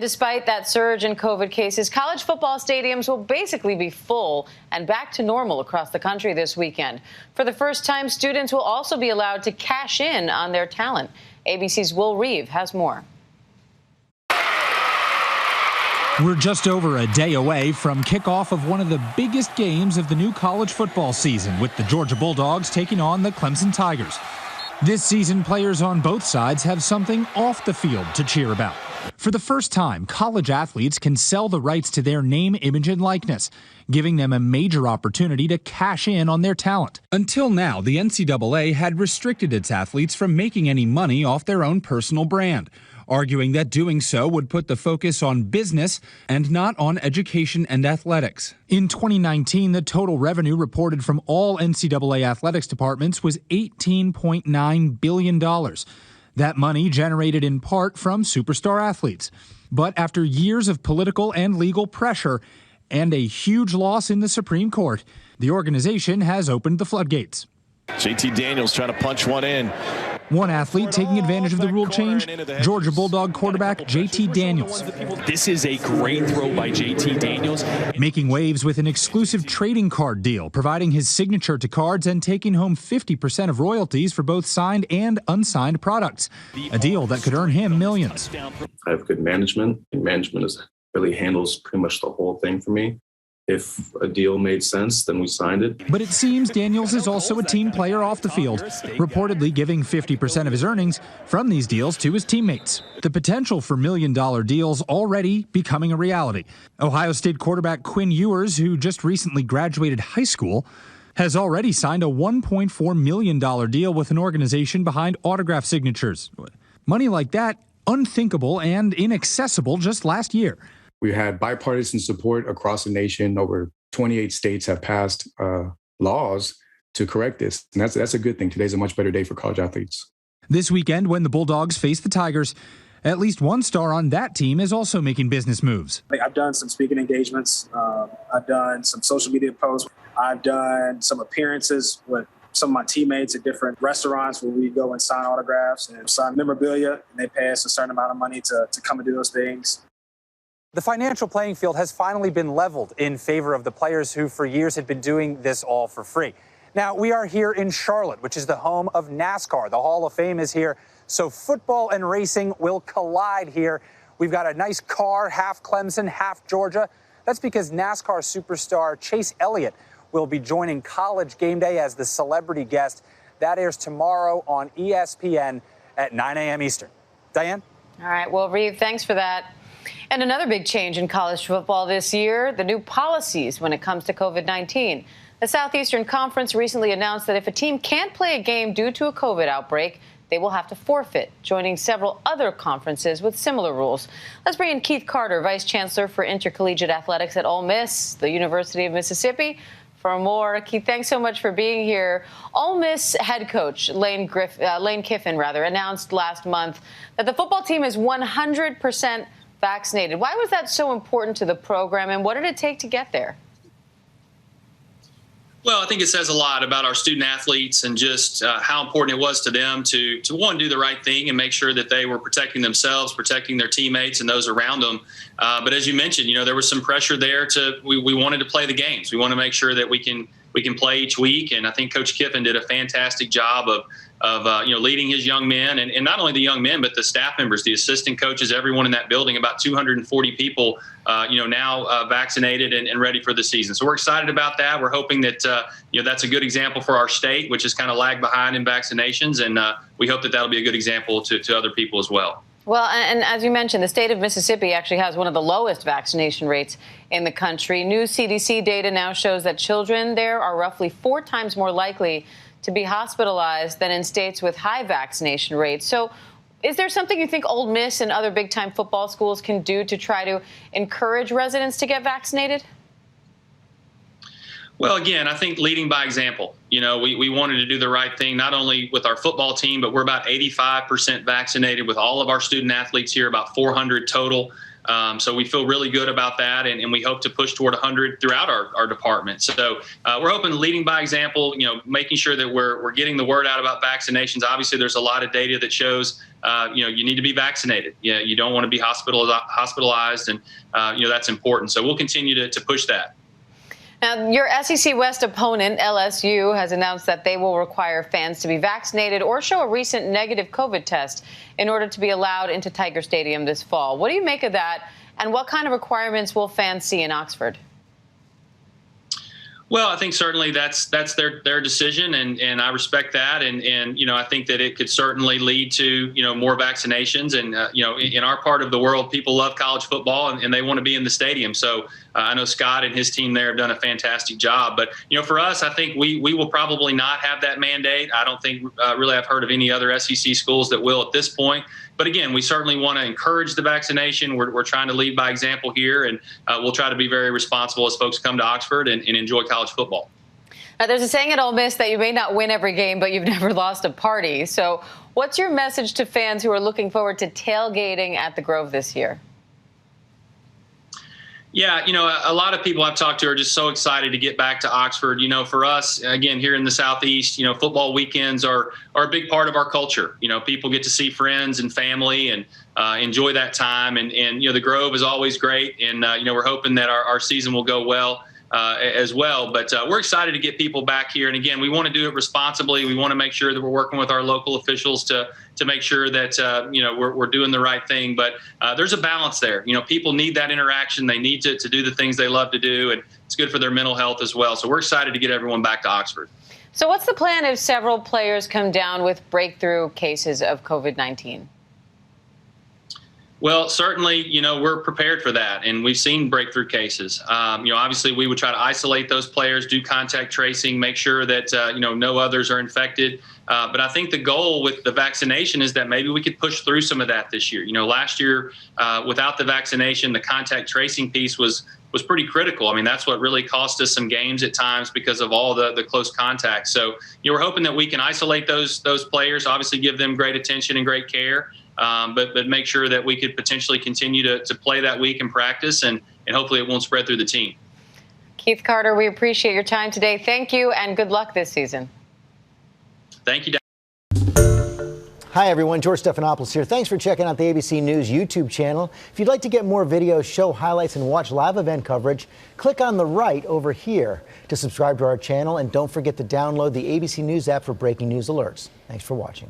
Despite that surge in COVID cases, college football stadiums will basically be full and back to normal across the country this weekend. For the first time, students will also be allowed to cash in on their talent. ABC's Will Reeve has more. We're just over a day away from kickoff of one of the biggest games of the new college football season, with the Georgia Bulldogs taking on the Clemson Tigers. This season, players on both sides have something off the field to cheer about. For the first time, college athletes can sell the rights to their name, image, and likeness, giving them a major opportunity to cash in on their talent. Until now, the NCAA had restricted its athletes from making any money off their own personal brand, arguing that doing so would put the focus on business and not on education and athletics. In 2019, the total revenue reported from all NCAA athletics departments was $18.9 billion. That money generated in part from superstar athletes. But after years of political and legal pressure and a huge loss in the Supreme Court, the organization has opened the floodgates. JT Daniels trying to punch one in. One athlete taking advantage of the rule change, Georgia Bulldog quarterback JT Daniels. This is a great throw by JT Daniels. Making waves with an exclusive trading card deal, providing his signature to cards and taking home 50% of royalties for both signed and unsigned products. A deal that could earn him millions. I have good management, and management really handles pretty much the whole thing for me. If a deal made sense, then we signed it. But it seems Daniels is also a team player off the field, reportedly giving 50% of his earnings from these deals to his teammates. The potential for million-dollar deals already becoming a reality. Ohio State quarterback Quinn Ewers, who just recently graduated high school, has already signed a $1.4 million deal with an organization behind autograph signatures. Money like that, unthinkable and inaccessible just last year. We had bipartisan support across the nation. Over 28 states have passed laws to correct this. And that's a good thing. Today's a much better day for college athletes. This weekend, when the Bulldogs face the Tigers, at least one star on that team is also making business moves. I've done some speaking engagements. I've done some social media posts. I've done some appearances with some of my teammates at different restaurants where we go and sign autographs and sign memorabilia. And they pay us a certain amount of money to come and do those things. The financial playing field has finally been leveled in favor of the players who for years had been doing this all for free. Now, we are here in Charlotte, which is the home of NASCAR. The Hall of Fame is here, so football and racing will collide here. We've got a nice car, half Clemson, half Georgia. That's because NASCAR superstar Chase Elliott will be joining College Game Day as the celebrity guest. That airs tomorrow on ESPN at 9 a.m. Eastern. Diane? All right, well, Reeve, thanks for that. And another big change in college football this year, the new policies when it comes to COVID-19. The Southeastern Conference recently announced that if a team can't play a game due to a COVID outbreak, they will have to forfeit, joining several other conferences with similar rules. Let's bring in Keith Carter, Vice Chancellor for Intercollegiate Athletics at Ole Miss, the University of Mississippi, for more. Keith, thanks so much for being here. Ole Miss head coach Lane Kiffin announced last month that the football team is 100% vaccinated. Why was that so important to the program, and what did it take to get there? Well, I think it says a lot about our student athletes and just how important it was to them to one, do the right thing and make sure that they were protecting themselves, protecting their teammates and those around them. But as you mentioned, there was some pressure there we wanted to play the games. We want to make sure that we can play each week. And I think Coach Kiffin did a fantastic job of leading his young men, and not only the young men, but the staff members, the assistant coaches, everyone in that building, about 240 people, now vaccinated and ready for the season. So we're excited about that. We're hoping that, that's a good example for our state, which has kind of lagged behind in vaccinations. And we hope that that'll be a good example to other people as well. Well, and as you mentioned, the state of Mississippi actually has one of the lowest vaccination rates in the country. New CDC data now shows that children there are roughly 4 times more likely to be hospitalized than in states with high vaccination rates. So is there something you think Ole Miss and other big-time football schools can do to try to encourage residents to get vaccinated? Well, again, I think leading by example. We wanted to do the right thing, not only with our football team, but we're about 85% vaccinated with all of our student athletes here, about 400 total. So we feel really good about that, and we hope to push toward 100 throughout our department. So we're hoping leading by example, making sure that we're getting the word out about vaccinations. Obviously, there's a lot of data that shows, you need to be vaccinated. You don't want to be hospitalized, and, that's important. So we'll continue to push that. Now, your SEC West opponent, LSU, has announced that they will require fans to be vaccinated or show a recent negative COVID test in order to be allowed into Tiger Stadium this fall. What do you make of that, and what kind of requirements will fans see in Oxford? Well, I think certainly that's their decision, and I respect that, and I think that it could certainly lead to more vaccinations, and in our part of the world, people love college football and they want to be in the stadium. So I know Scott and his team there have done a fantastic job, but for us, I think we will probably not have that mandate. I don't think really I've heard of any other SEC schools that will at this point. But again, we certainly want to encourage the vaccination. We're trying to lead by example here, and we'll try to be very responsible as folks come to Oxford and enjoy college football. Now, there's a saying at Ole Miss that you may not win every game, but you've never lost a party. So what's your message to fans who are looking forward to tailgating at the Grove this year? Yeah, a lot of people I've talked to are just so excited to get back to Oxford. For us, again, here in the Southeast, football weekends are a big part of our culture. People get to see friends and family and enjoy that time. And the Grove is always great. And, we're hoping that our season will go well as well. But we're excited to get people back here. And again, we want to do it responsibly. We want to make sure that we're working with our local officials to make sure that, we're doing the right thing. But there's a balance there. People need that interaction. They need to do the things they love to do. And it's good for their mental health as well. So we're excited to get everyone back to Oxford. So what's the plan if several players come down with breakthrough cases of COVID-19? Well, certainly, we're prepared for that, and we've seen breakthrough cases. Obviously, we would try to isolate those players, do contact tracing, make sure that, no others are infected. But I think the goal with the vaccination is that maybe we could push through some of that this year. Last year, without the vaccination, the contact tracing piece was pretty critical. I mean, that's what really cost us some games at times because of all the close contact. So, we're hoping that we can isolate those players, obviously give them great attention and great care. But make sure that we could potentially continue to play that week in practice, and hopefully it won't spread through the team. Keith Carter, we appreciate your time today. Thank you, and good luck this season. Thank you. Hi, everyone. George Stephanopoulos here. Thanks for checking out the ABC News YouTube channel. If you'd like to get more videos, show highlights, and watch live event coverage, click on the right over here to subscribe to our channel. And don't forget to download the ABC News app for breaking news alerts. Thanks for watching.